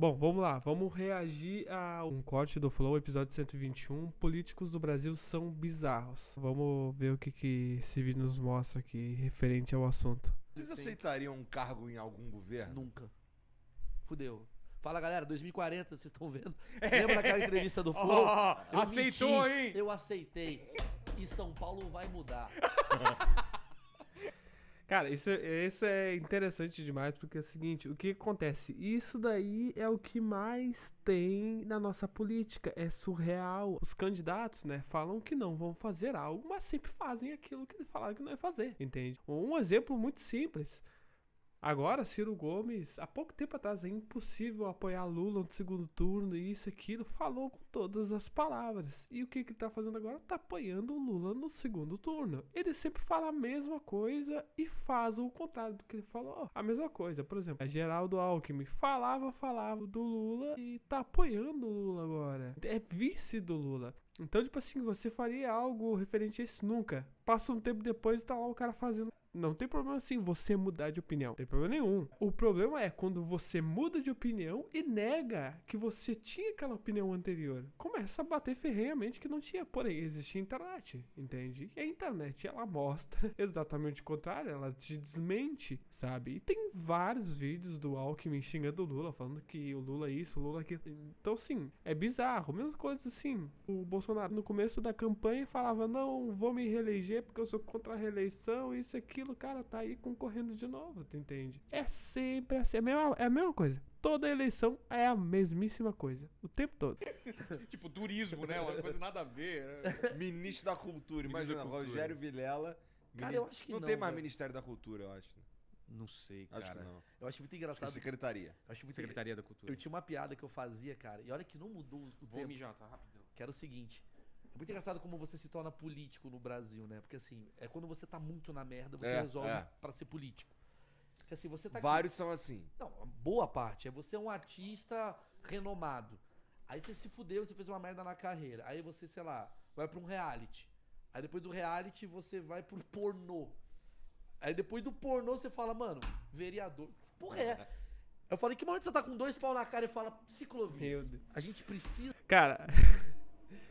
Bom, vamos lá. Vamos reagir a um corte do Flow, episódio 121. Políticos do Brasil são bizarros. Vamos ver o que esse vídeo nos mostra aqui referente ao assunto. Vocês aceitariam um cargo em algum governo? Nunca. Fudeu. Fala, galera, 2040, vocês estão vendo? Lembra daquela entrevista do Flow? Eu aceitou, menti, hein? Eu aceitei. E São Paulo vai mudar. Cara, isso é interessante demais, porque é o seguinte, o que acontece? Isso daí é o que mais tem na nossa política, é surreal. Os candidatos, né, falam que não vão fazer algo, mas sempre fazem aquilo que eles falaram que não ia fazer, entende? Um exemplo muito simples. Agora, Ciro Gomes, há pouco tempo atrás, é impossível apoiar Lula no segundo turno, isso, aquilo, falou com todas as palavras. E o que ele tá fazendo agora? Tá apoiando o Lula no segundo turno. Ele sempre fala a mesma coisa e faz o contrário do que ele falou. A mesma coisa, por exemplo, a Geraldo Alckmin falava do Lula e tá apoiando o Lula agora. É vice do Lula. Então, tipo assim, você faria algo referente a isso? Nunca. Passa um tempo depois e tá lá o cara fazendo. Não tem problema assim você mudar de opinião. Não tem problema nenhum. O problema é quando você muda de opinião e nega que você tinha aquela opinião anterior. Começa a bater ferrenhamente que não tinha. Porém, existe a internet, entende? E a internet, ela mostra exatamente o contrário. Ela te desmente, sabe? E tem vários vídeos do Alckmin xingando o Lula, falando que o Lula é isso, o Lula é aquilo. Então, sim, é bizarro. Mesma coisa assim. O Bolsonaro, no começo da campanha, falava, não, vou me reeleger porque eu sou contra a reeleição, isso aqui. O cara tá aí concorrendo de novo, tu entende? É sempre assim, é a mesma coisa. Toda eleição é a mesmíssima coisa, o tempo todo. Tipo, turismo, né? Uma coisa nada a ver. Né? Ministro da Cultura, imagina, Rogério Vilela. Cara, eu acho que não tem mais velho. Ministério da Cultura, eu acho. Não sei, cara. Acho que não. Eu acho muito engraçado. Secretaria. Eu acho muito Secretaria da Cultura. Eu tinha uma piada que eu fazia, cara, e olha que não mudou o Vou tempo. mijar, tá rapidão. Que era o seguinte. É muito engraçado como você se torna político no Brasil, né? Porque assim, é quando você tá muito na merda, você resolve pra ser político. Porque assim, você tá Vários são assim. Não, boa parte. É você um artista renomado. Aí você se fudeu, você fez uma merda na carreira. Aí você, sei lá, vai pra um reality. Aí depois do reality você vai pro pornô. Aí depois do pornô você fala, mano, vereador. Que porra é? Eu falei, que momento você tá com 2 pau na cara e fala, ciclovias, a gente precisa...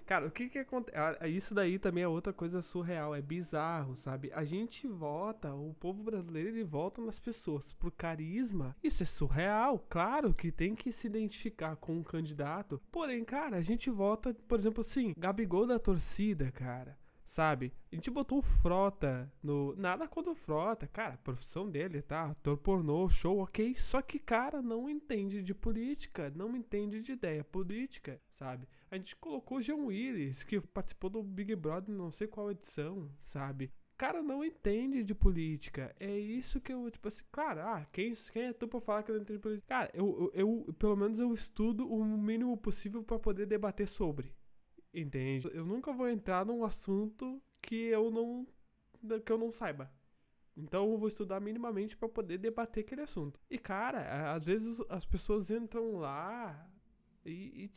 Cara, o que acontece? Isso daí também é outra coisa surreal, é bizarro, sabe? A gente vota, o povo brasileiro, ele vota nas pessoas por carisma. Isso é surreal, claro que tem que se identificar com um candidato. Porém, cara, a gente vota, por exemplo, assim, Gabigol da torcida, cara. Sabe? A gente botou o Frota no... Nada contra o Frota, cara, a profissão dele, tá? Ator pornô, show, ok. Só que, cara, não entende de política, não entende de ideia política, sabe? A gente colocou o Jean Willis, que participou do Big Brother, não sei qual edição, sabe? Cara, não entende de política. É isso que eu, tipo assim, claro, quem é tu pra falar que não entende de política? Cara, eu pelo menos eu estudo o mínimo possível pra poder debater sobre. Entende? Eu nunca vou entrar num assunto que eu não saiba. Então eu vou estudar minimamente pra poder debater aquele assunto. E cara, às vezes as pessoas entram lá e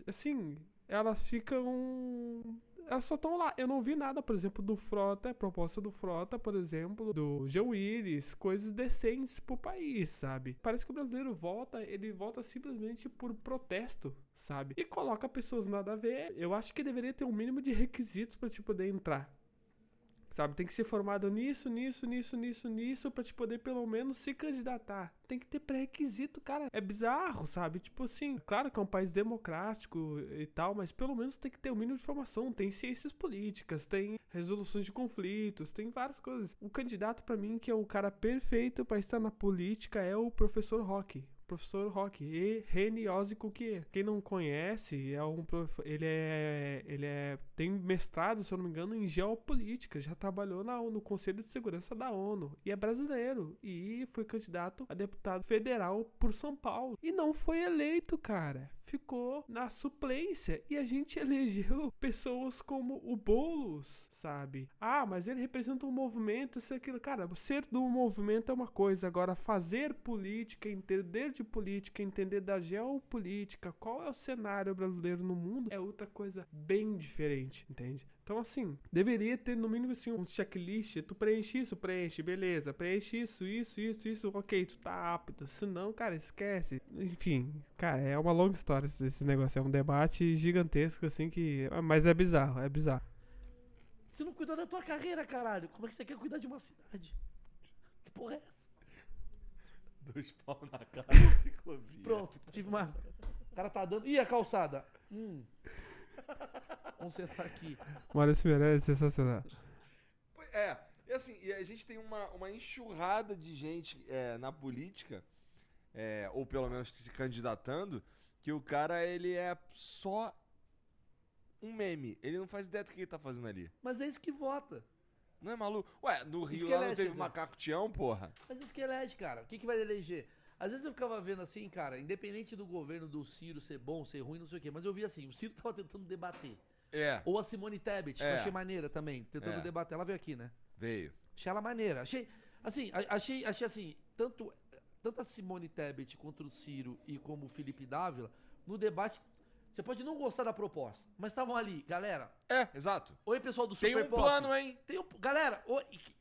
assim, elas ficam... Elas só estão lá. Eu não vi nada, por exemplo, do Frota, a proposta do Frota, por exemplo, do Jean Willis, coisas decentes pro país, sabe? Parece que o brasileiro ele vota simplesmente por protesto, sabe? E coloca pessoas nada a ver. Eu acho que deveria ter um mínimo de requisitos pra te poder entrar. Sabe, tem que ser formado nisso pra te poder pelo menos se candidatar. Tem que ter pré-requisito, cara. É bizarro, sabe? Tipo assim, claro que é um país democrático e tal, mas pelo menos tem que ter o mínimo de formação. Tem ciências políticas, tem resoluções de conflitos, tem várias coisas. O candidato pra mim, que é o cara perfeito pra estar na política, é o professor Roque. Professor Roque, e Reni Ozzy-Cukier. Quem não conhece, ele tem mestrado, se eu não me engano, em geopolítica, já trabalhou no Conselho de Segurança da ONU, e é brasileiro, e foi candidato a deputado federal por São Paulo, e não foi eleito, cara, ficou na suplência, e a gente elegeu pessoas como o Boulos, sabe? Mas ele representa um movimento, isso e aquilo. Cara, ser do movimento é uma coisa, agora fazer política, entender de política, entender da geopolítica, qual é o cenário brasileiro no mundo, é outra coisa bem diferente, entende? Então Então, assim, deveria ter no mínimo assim um checklist. Tu preenche isso, preenche, beleza. Preenche isso, ok, tu tá apto. Se não, cara, esquece. Enfim, cara, é uma longa história esse negócio. É um debate gigantesco, assim, que... Mas é bizarro, é bizarro. Você não cuidou da tua carreira, caralho. Como é que você quer cuidar de uma cidade? Que porra é essa? 2 pau na cara da ciclovia. Pronto, tive uma... O cara tá dando... Ih, a calçada. Consertar aqui. Maurício Meirelles é sensacional. E assim, e a gente tem uma enxurrada de gente na política, ou pelo menos se candidatando, que o cara, ele é só um meme. Ele não faz ideia do que ele tá fazendo ali. Mas é isso que vota. Não é maluco? Ué, no Rio Isso que lá não elege, teve quer dizer. macaco Tião, porra? Mas é isso que elege, cara. O que vai eleger? Às vezes eu ficava vendo assim, cara, independente do governo do Ciro ser bom, ser ruim, não sei o quê, mas eu vi assim, o Ciro tava tentando debater. Ou a Simone Tebet, que eu achei maneira também, tentando debater. Ela veio aqui, né? Veio. Achei ela maneira. Achei assim, tanto a Simone Tebet contra o Ciro e como o Felipe Dávila, no debate, você pode não gostar da proposta, mas estavam ali, galera. Exato. Oi, pessoal do Tem Super um Pop. plano, hein? Galera,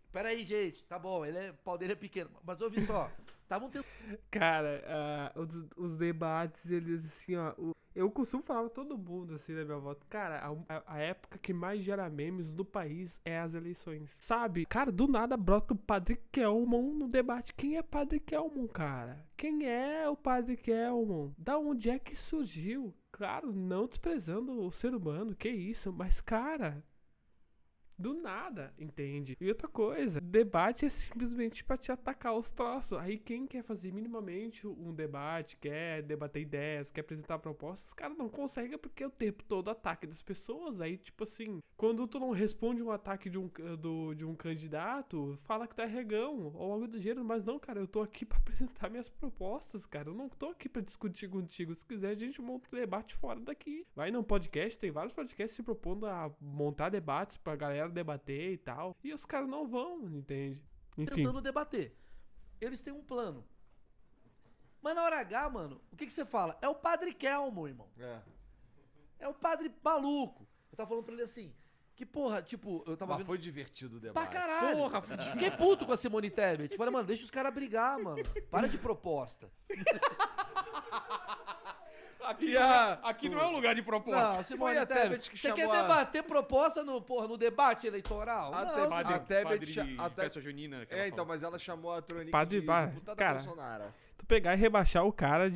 peraí, gente, tá bom, o pau dele é pequeno, mas ouve só, estavam tentando... Cara, os debates, eles assim, ó... Eu costumo falar pra todo mundo, assim, na minha volta. Cara, a época que mais gera memes no país é as eleições. Sabe? Cara, do nada brota o Padre Kelmon no debate. Quem é Padre Kelmon, cara? Quem é o Padre Kelmon? Da onde é que surgiu? Claro, não desprezando o ser humano, que isso. Mas, cara... Do nada, entende? E outra coisa, debate é simplesmente pra te atacar os troços. Aí quem quer fazer minimamente um debate, quer debater ideias, quer apresentar propostas, os caras não conseguem porque é o tempo todo ataque das pessoas. Aí, tipo assim, quando tu não responde um ataque de um candidato, fala que tu é regão ou algo do gênero. Mas não, cara, eu tô aqui pra apresentar minhas propostas, cara. Eu não tô aqui pra discutir contigo. Se quiser, a gente monta um debate fora daqui. Vai num podcast, tem vários podcasts se propondo a montar debates pra galera debater e tal. E os caras não vão, entende? Enfim. Tentando debater. Eles têm um plano. Mas na hora H, mano, o que você fala? É o Padre Kelmo, irmão. É o padre maluco. Eu tava falando pra ele assim, que porra, tipo, eu tava Mas vendo... foi divertido o debate. Pra caralho. Porra, Fiquei puto com a Simone Tebet. Falei, mano, deixa os caras brigar, mano. Para de proposta. Aqui não é um lugar de proposta. Não, Simone Foi a Tebet Tebet, que você quer chamou a- debater proposta no debate eleitoral? A Não, Tebet- Padre, a Tebet padre cha- de a Tebet- festa junina. que ela Então, falou. mas ela chamou a Tronic Padre de Bar- deputada cara, Bolsonaro. Tu pegar e rebaixar o cara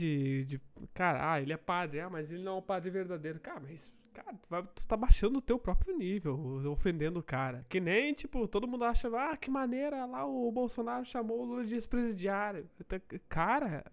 cara, ele é padre, mas ele não é um padre verdadeiro. Cara, mas... Cara, tu tá baixando o teu próprio nível, ofendendo o cara. Que nem, tipo, todo mundo acha, que maneira, lá o Bolsonaro chamou o Lula de ex-presidiário. Cara,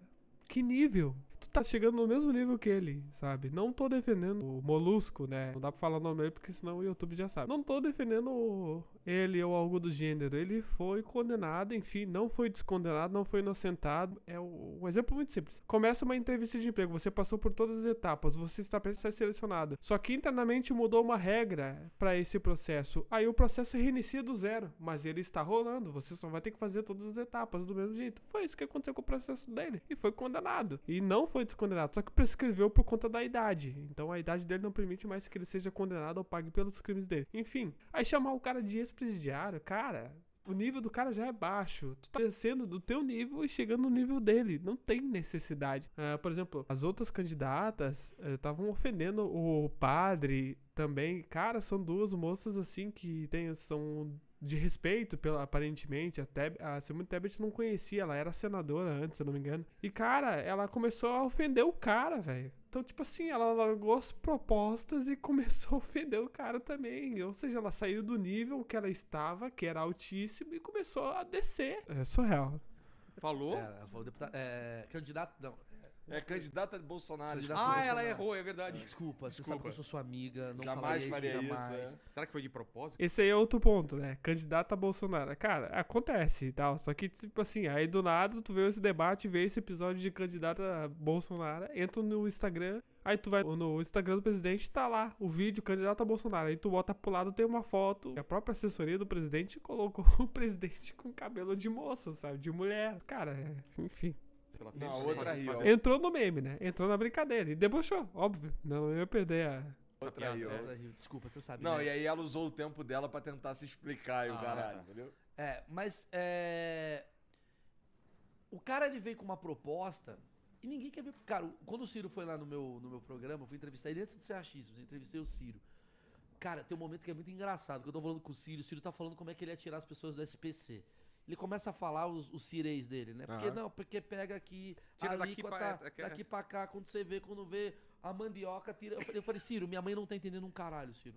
que nível? Tu tá chegando no mesmo nível que ele, sabe? Não tô defendendo o Molusco, né? Não dá pra falar o nome dele porque senão o YouTube já sabe. Não tô defendendo ele ou algo do gênero. Ele foi condenado, enfim, não foi descondenado, não foi inocentado. É um exemplo muito simples. Começa uma entrevista de emprego, você passou por todas as etapas, você está prestes a ser selecionado. Só que internamente mudou uma regra pra esse processo. Aí o processo reinicia do zero, mas ele está rolando. Você só vai ter que fazer todas as etapas do mesmo jeito. Foi isso que aconteceu com o processo dele. E foi condenado. E não foi descondenado, só que prescreveu por conta da idade. Então a idade dele não permite mais que ele seja condenado ou pague pelos crimes dele. Enfim, aí chamar o cara de ex-presidiário, cara, o nível do cara já é baixo. Tu tá descendo do teu nível e chegando no nível dele. Não tem necessidade. Por exemplo, as outras candidatas estavam ofendendo o padre também. Cara, são duas moças assim que são de respeito, aparentemente. A Simone Tebet não conhecia, ela era senadora antes, se eu não me engano. E, cara, ela começou a ofender o cara, velho. Então, tipo assim, ela largou as propostas e começou a ofender o cara também. Ou seja, ela saiu do nível que ela estava, que era altíssimo, e começou a descer. É surreal. Falou? Ela falou deputado, candidato, não. É candidata de Bolsonaro. Candidato Ah, Bolsonaro. ela errou, é verdade. Desculpa, você Desculpa. sabe que eu sou sua amiga, não Jamais falaria faria isso isso, jamais. Será que foi de propósito? Esse aí é outro ponto, né? Candidato a Bolsonaro. Cara, acontece e tal. Só que, tipo assim, aí do nada tu vê esse debate, vê esse episódio de candidato a Bolsonaro, entra no Instagram, aí tu vai no Instagram do presidente, tá lá o vídeo candidato a Bolsonaro. Aí tu bota pro lado, tem uma foto. A própria assessoria do presidente colocou o presidente com cabelo de moça, sabe? De mulher. Cara, enfim. Ela Não, fez- outra fazer- rio. fazer- Entrou no meme, né? Entrou na brincadeira. E debochou, óbvio. Não ia perder traiu. Ela traiu. Desculpa, você sabe. Não, né? e aí ela usou o tempo dela pra tentar se explicar e o caralho, tá. entendeu? Mas o cara, ele veio com uma proposta e ninguém quer ver. Cara, quando o Ciro foi lá no meu programa, eu fui entrevistar ele antes de ser achismo, eu entrevistei o Ciro. Cara, tem um momento que é muito engraçado, que eu tô falando com o Ciro tá falando como é que ele ia tirar as pessoas do SPC. Ele começa a falar os cireis dele, né? Porque não, porque pega aqui, Tira a daqui alíquota, pra- daqui pra cá, quando vê a mandioca, tira. Eu falei, Ciro, minha mãe não tá entendendo um caralho, Ciro.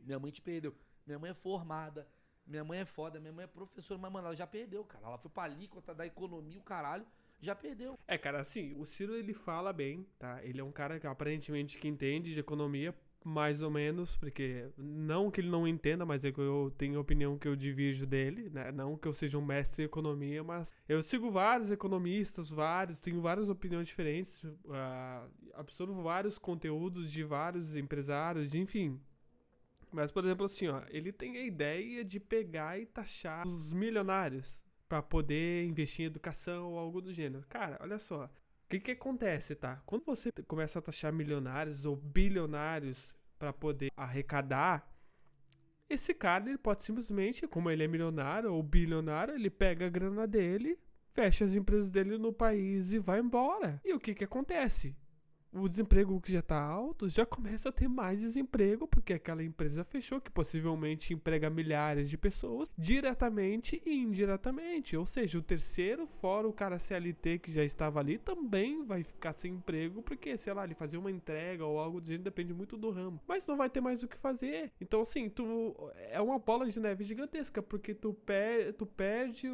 Minha mãe te perdeu. Minha mãe é formada, minha mãe é foda, minha mãe é professora, mas, mano, ela já perdeu, cara. Ela foi pra alíquota da economia, o caralho, já perdeu. Cara, assim, o Ciro, ele fala bem, tá? Ele é um cara que aparentemente que entende de economia, mais ou menos, porque não que ele não entenda, mas é que eu tenho opinião que eu divirjo dele, né? Não que eu seja um mestre em economia, mas eu sigo vários economistas, tenho várias opiniões diferentes, absorvo vários conteúdos de vários empresários, enfim. Mas, por exemplo, assim, ó, ele tem a ideia de pegar e taxar os milionários pra poder investir em educação ou algo do gênero. Cara, olha só. O que acontece, tá? Quando você começa a taxar milionários ou bilionários pra poder arrecadar, esse cara, ele pode simplesmente, como ele é milionário ou bilionário, ele pega a grana dele, fecha as empresas dele no país e vai embora. E o que acontece? O desemprego que já tá alto, já começa a ter mais desemprego, porque aquela empresa fechou, que possivelmente emprega milhares de pessoas, diretamente e indiretamente. Ou seja, o terceiro, fora o cara CLT que já estava ali, também vai ficar sem emprego, porque, sei lá, ele fazia uma entrega ou algo do gênero, depende muito do ramo. Mas não vai ter mais o que fazer. Então, assim, é uma bola de neve gigantesca, porque tu perde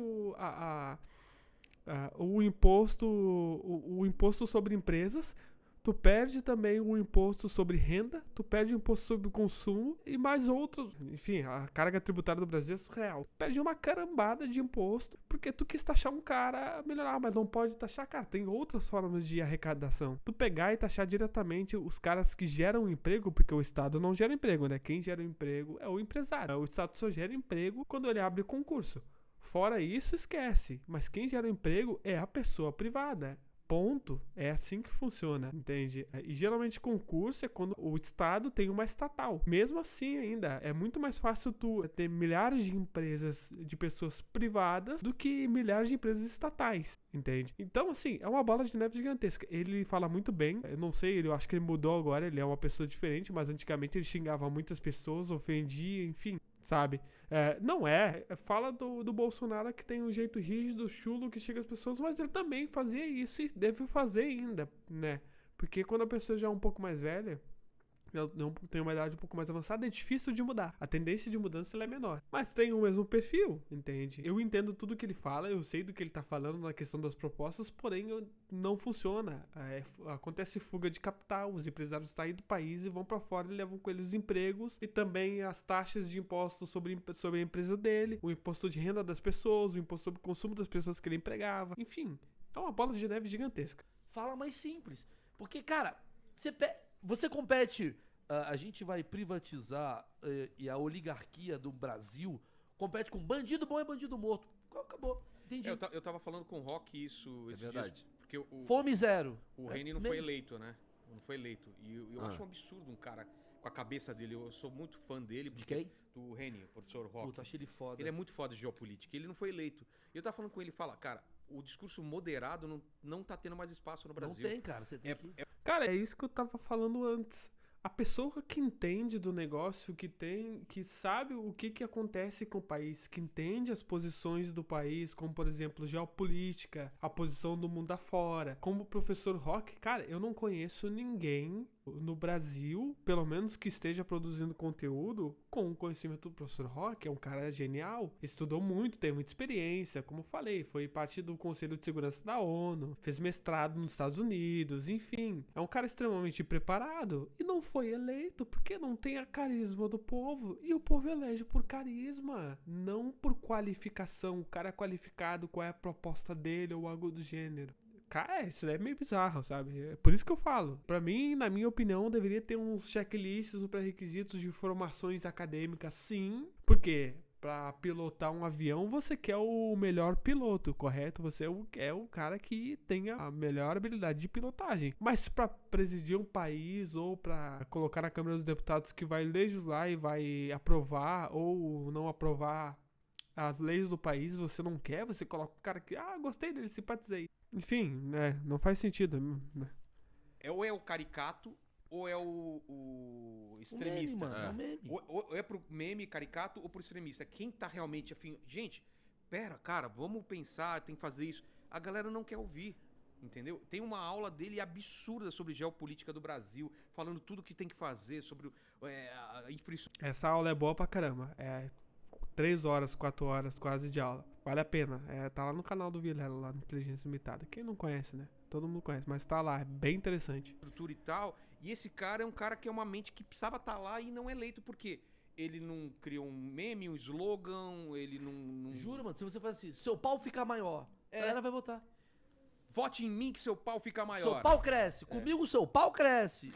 o imposto sobre empresas. Tu perde também o imposto sobre renda, tu perde o imposto sobre consumo e mais outros. Enfim, a carga tributária do Brasil é surreal. Perde uma carambada de imposto porque tu quis taxar um cara melhorar, mas não pode taxar, cara. Tem outras formas de arrecadação. Tu pegar e taxar diretamente os caras que geram emprego, porque o Estado não gera emprego, né? Quem gera emprego é o empresário. O Estado só gera emprego quando ele abre concurso. Fora isso, esquece. Mas quem gera emprego é a pessoa privada. Ponto. É assim que funciona, entende? E geralmente concurso é quando o Estado tem uma estatal. Mesmo assim ainda, é muito mais fácil tu ter milhares de empresas de pessoas privadas do que milhares de empresas estatais, entende? Então, assim, é uma bola de neve gigantesca. Ele fala muito bem, eu não sei, eu acho que ele mudou agora, ele é uma pessoa diferente, mas antigamente ele xingava muitas pessoas, ofendia, enfim, sabe? Fala do Bolsonaro que tem um jeito rígido, chulo, que chega às pessoas, mas ele também fazia isso e deve fazer ainda, né? Porque quando a pessoa já é um pouco mais velha, não tem uma idade um pouco mais avançada, é difícil de mudar. A tendência de mudança ela é menor. Mas tem o mesmo perfil, entende? Eu entendo tudo que ele fala, eu sei do que ele tá falando na questão das propostas, porém não funciona. Acontece fuga de capital, os empresários saem do país e vão pra fora e levam com eles os empregos e também as taxas de impostos sobre a empresa dele, o imposto de renda das pessoas, o imposto sobre o consumo das pessoas que ele empregava. Enfim, é uma bola de neve gigantesca. Fala mais simples. Porque, cara, você compete, a gente vai privatizar e a oligarquia do Brasil compete com bandido bom e bandido morto. Acabou. Entendi. Eu tava falando com o Rock isso esses verdade. dias, porque Fome zero. o Reni não foi eleito, né? Não foi eleito. E eu acho um absurdo um cara com a cabeça dele. Eu sou muito fã dele. De quem? Do Reni, o professor Rock. Puta, achei ele foda. Ele é muito foda de geopolítica. Ele não foi eleito. E eu tava falando com ele, fala, cara, o discurso moderado não tá tendo mais espaço no Brasil. Não tem, cara. Você tem que... Cara, é isso que eu tava falando antes. A pessoa que entende do negócio, que sabe o que acontece com o país, que entende as posições do país, como por exemplo geopolítica, a posição do mundo afora, como o professor Rock, cara, eu não conheço ninguém no Brasil, pelo menos que esteja produzindo conteúdo com o conhecimento do professor Rock. É um cara genial, estudou muito, tem muita experiência, como eu falei, foi parte do Conselho de Segurança da ONU, fez mestrado nos Estados Unidos, enfim, é um cara extremamente preparado e não foi eleito porque não tem a carisma do povo, e o povo elege por carisma, não por qualificação. O cara é qualificado, qual é a proposta dele ou algo do gênero. Cara, isso é meio bizarro, sabe? É por isso que eu falo. Pra mim, na minha opinião, deveria ter uns checklists ou pré-requisitos de formações acadêmicas, sim. Por quê? pra pilotar um avião, você quer o melhor piloto, correto? Você é o cara que tenha a melhor habilidade de pilotagem. Mas pra presidir um país ou pra colocar na Câmara dos Deputados que vai legislar e vai aprovar ou não aprovar as leis do país, você não quer, você coloca um cara que, gostei dele, simpatizei. Enfim, né, não faz sentido. Ou é o caricato, ou é o extremista. O meme, mano, é o meme. Ou é pro meme, caricato, ou pro extremista. Quem tá realmente afim... Gente, pera, cara, vamos pensar, tem que fazer isso. A galera não quer ouvir, entendeu? Tem uma aula dele absurda sobre geopolítica do Brasil, falando tudo que tem que fazer, sobre a infraestrutura. Essa aula é boa pra caramba. É 3 horas, 4 horas quase de aula. Vale a pena. Tá lá no canal do Vilela, lá no Inteligência Limitada. Quem não conhece, né? Todo mundo conhece, mas tá lá, é bem interessante. Estrutura e tal. E esse cara é um cara que é uma mente que precisava estar lá e não é eleito, porque ele não criou um meme, um slogan, ele não... Juro, mano, se você faz assim, seu pau fica maior, a galera vai votar. Vote em mim que seu pau fica maior. Seu pau cresce, comigo seu pau cresce.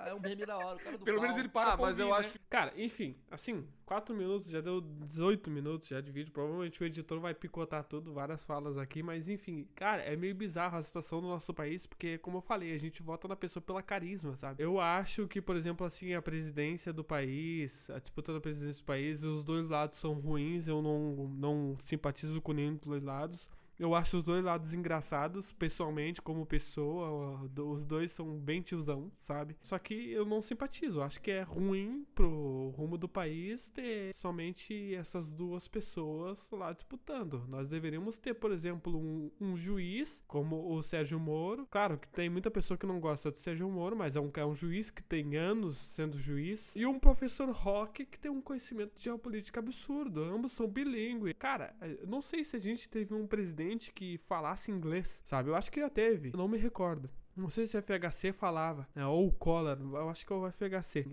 É um meme da hora, o cara do Pelo pau. menos ele para pra mas ouvir, eu né? acho que Cara, enfim, assim, 4 minutos, já deu 18 minutos já de vídeo. Provavelmente o editor vai picotar tudo, várias falas aqui, mas enfim, cara, é meio bizarro a situação do nosso país, porque, como eu falei, a gente vota na pessoa pela carisma, sabe? Eu acho que, por exemplo, assim, a presidência do país, a disputa da presidência do país, os dois lados são ruins, eu não simpatizo com nenhum dos dois lados. Eu acho os dois lados engraçados, pessoalmente, como pessoa. Os dois são bem tiozão, sabe? Só que eu não simpatizo. Eu acho que é ruim pro rumo do país ter somente essas duas pessoas lá disputando. Nós deveríamos ter, por exemplo, um juiz, como o Sérgio Moro. Claro que tem muita pessoa que não gosta do Sérgio Moro, mas é um juiz que tem anos sendo juiz. E um professor Roque que tem um conhecimento de geopolítica absurdo. Ambos são bilíngues. Cara, eu não sei se a gente teve um presidente que falasse inglês, sabe? Eu acho que já teve, eu não me recordo. Não sei se a FHC falava, né? Ou o Collor, eu acho que é o FHC.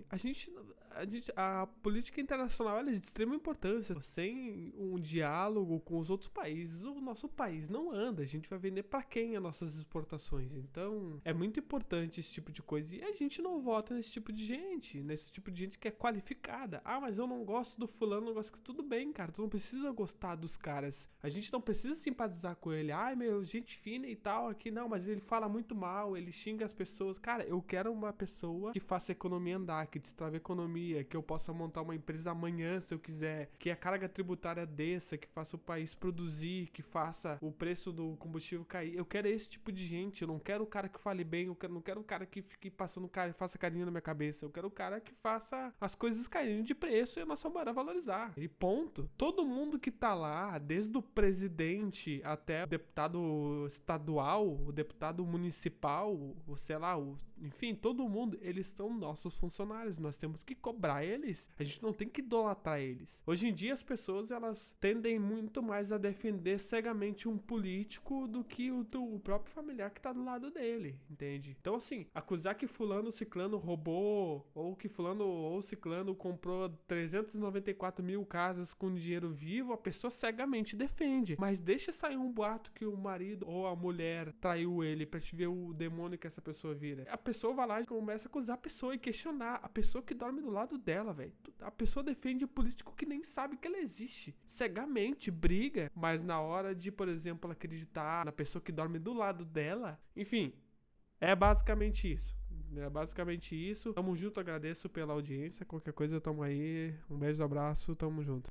A política internacional ela é de extrema importância. Sem um diálogo com os outros países, o nosso país não anda. A gente vai vender pra quem as nossas exportações? Então, é muito importante esse tipo de coisa. E a gente não vota nesse tipo de gente que é qualificada. Mas eu não gosto do fulano, não gosto. Tudo bem, cara, tu não precisa gostar dos caras. A gente não precisa simpatizar com ele. Meu, gente fina e tal, aqui não, mas ele fala muito mal, ele xinga as pessoas. Cara, eu quero uma pessoa que faça a economia andar, que destrave a economia, que eu possa montar uma empresa amanhã se eu quiser, que a carga tributária desça, que faça o país produzir, que faça o preço do combustível cair. Eu quero esse tipo de gente, eu não quero o cara que fale bem, não quero o cara que fique passando cara e faça carinho na minha cabeça, eu quero o cara que faça as coisas caírem de preço e a nossa moeda valorizar. E ponto. Todo mundo que tá lá, desde o presidente até o deputado estadual, o deputado municipal, sei lá, enfim, todo mundo, eles são nossos funcionários, nós temos que cobrar eles, a gente não tem que idolatrar eles. Hoje em dia as pessoas, elas tendem muito mais a defender cegamente um político do que o próprio familiar que tá do lado dele, entende? Então assim, acusar que fulano ciclano roubou, ou que fulano ou ciclano comprou 394 mil casas com dinheiro vivo, a pessoa cegamente defende, mas deixa sair um boato que o marido ou a mulher traiu ele pra te ver o demônio que essa pessoa vira. A pessoa vai lá e começa a acusar a pessoa e questionar a pessoa que dorme do lado dela, velho. A pessoa defende político que nem sabe que ela existe. Cegamente, briga, mas na hora de, por exemplo, acreditar na pessoa que dorme do lado dela, enfim, é basicamente isso. Tamo junto, agradeço pela audiência. Qualquer coisa, tamo aí. Um beijo, abraço, tamo junto.